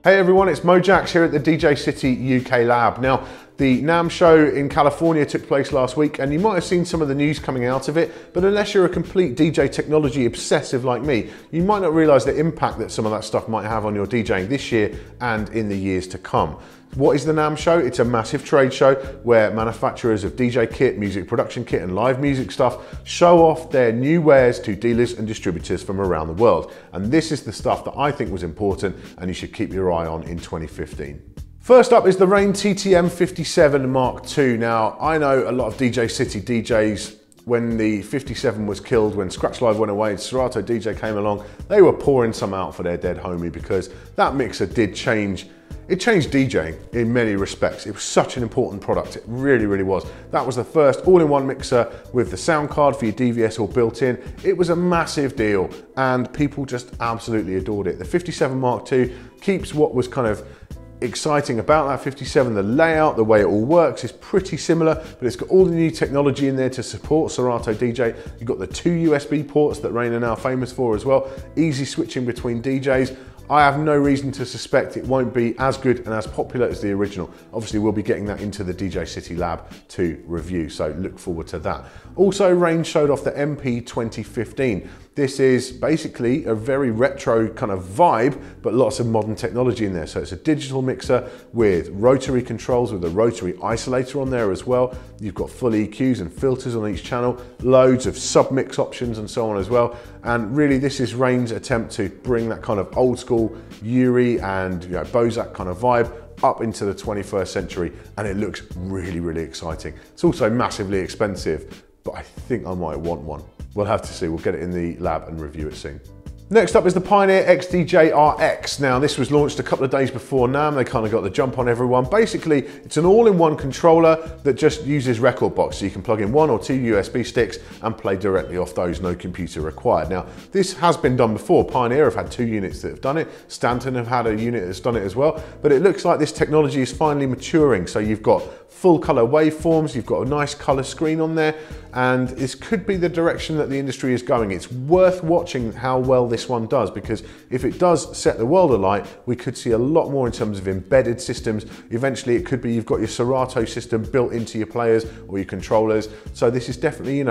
Hey everyone, it's Mojaxx here at the DJ City UK Lab. Now, the NAMM Show in California took place last week and you might have seen some of the news coming out of it, but unless you're a complete DJ technology obsessive like me, you might not realise the impact that some of that stuff might have on your DJing this year and in the years to come. What is the NAMM Show? It's a massive trade show where manufacturers of DJ kit, music production kit and live music stuff show off their new wares to dealers and distributors from around the world. And this is the stuff that I think was important and you should keep your eye on in 2015. First up is the Rane TTM 57 Mark II. Now, I know a lot of DJ City DJs, when the 57 was killed, when Scratch Live went away and Serato DJ came along, they were pouring some out for their dead homie because that mixer did change. It changed DJing in many respects. It was such an important product. It really, really was. That was the first all-in-one mixer with the sound card for your DVS all built in. It was a massive deal and people just absolutely adored it. The 57 Mark II keeps what was kind of exciting about that 57. The layout, the way it all works is pretty similar, but it's got all the new technology in there to support Serato DJ. You've got the 2 USB ports that Rane are now famous for as well. Easy switching between DJs. I have no reason to suspect it won't be as good and as popular as the original. Obviously, we'll be getting that into the DJ City Lab to review, so look forward to that. Also, Rane showed off the MP 2015. This is basically a very retro kind of vibe, but lots of modern technology in there. So it's a digital mixer with rotary controls with a rotary isolator on there as well. You've got full EQs and filters on each channel, loads of sub-mix options and so on as well. And really this is Rane's attempt to bring that kind of old school Yuri and Bozak kind of vibe up into the 21st century, and it looks really, really exciting. It's also massively expensive, but I think I might want one. We'll have to see. We'll get it in the lab and review it soon. Next up is the Pioneer XD JRX. Now, this was launched a couple of days before NAMM. They kind of got the jump on everyone. Basically, it's an all-in-one controller that just uses rekordbox. So you can plug in 1 or 2 USB sticks and play directly off those, no computer required. Now, this has been done before. Pioneer have had 2 units that have done it. Stanton have had a unit that's done it as well. But it looks like this technology is finally maturing. So you've got full color waveforms, you've got a nice color screen on there, and this could be the direction that the industry is going. It's worth watching how well this one does, because if it does set the world alight, we could see a lot more in terms of embedded systems. Eventually it could be you've got your Serato system built into your players or your controllers. So this is definitely,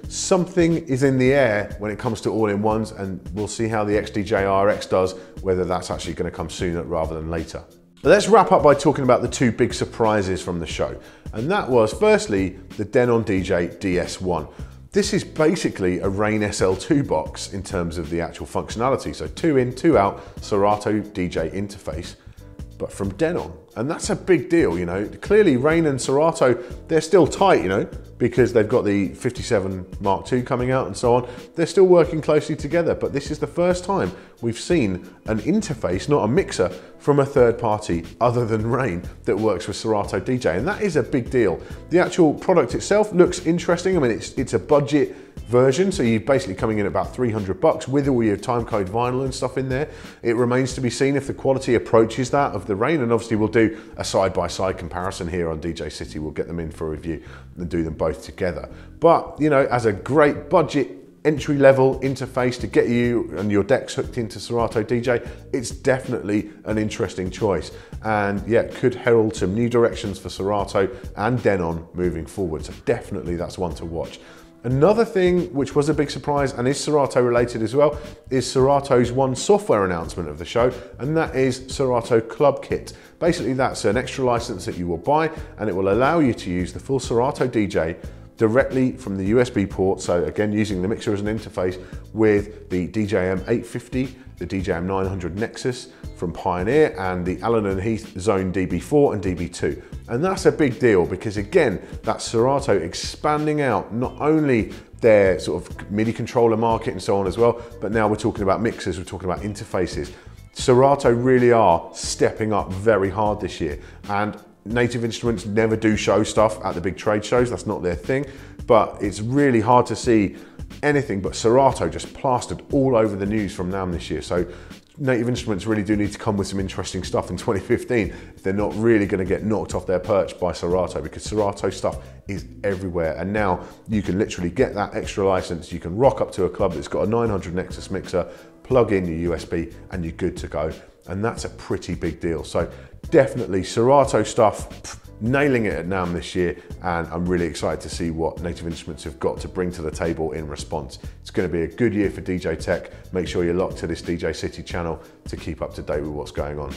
something is in the air when it comes to all-in-ones, and we'll see how the XD JRX does, whether that's actually going to come sooner rather than later. Let's wrap up by talking about the 2 big surprises from the show. And that was, firstly, the Denon DJ DS1. This is basically a Rane SL2 box in terms of the actual functionality. So 2 in, 2 out, Serato DJ interface, but from Denon. And that's a big deal, Clearly Rane and Serato, they're still tight, because they've got the 57 Mark II coming out and so on. They're still working closely together, but this is the first time we've seen an interface, not a mixer, from a third party other than Rane that works with Serato DJ, and that is a big deal. The actual product itself looks interesting. I mean, it's a budget version, so you're basically coming in at about $300 with all your timecode vinyl and stuff in there. It remains to be seen if the quality approaches that of the Rane, and obviously we'll do a side-by-side comparison here on DJ City. We'll get them in for a review and do them both together. But, as a great budget entry-level interface to get you and your decks hooked into Serato DJ, it's definitely an interesting choice. And yeah, it could herald some new directions for Serato and Denon moving forward. So definitely that's one to watch. Another thing which was a big surprise and is Serato related as well is Serato's one software announcement of the show, and that is Serato Club Kit. Basically that's an extra license that you will buy, and it will allow you to use the full Serato DJ directly from the USB port. So again, using the mixer as an interface with the DJM 850, the DJM 900 Nexus from Pioneer, and the Allen & Heath Zone DB4 and DB2. And that's a big deal because again, that's Serato expanding out not only their sort of MIDI controller market and so on as well, but now we're talking about mixers, we're talking about interfaces. Serato really are stepping up very hard this year, and Native Instruments never do show stuff at the big trade shows, that's not their thing, but it's really hard to see anything but Serato just plastered all over the news from NAMM this year. So Native Instruments really do need to come with some interesting stuff in 2015 if they're not really going to get knocked off their perch by Serato, because Serato stuff is everywhere. And now you can literally get that extra license, you can rock up to a club that's got a 900 Nexus mixer, plug in your USB and you're good to go. and that's a pretty big deal. So definitely Serato stuff, nailing it at NAMM this year, and I'm really excited to see what Native Instruments have got to bring to the table in response. It's going to be a good year for DJ Tech. Make sure you're locked to this DJ City channel to keep up to date with what's going on.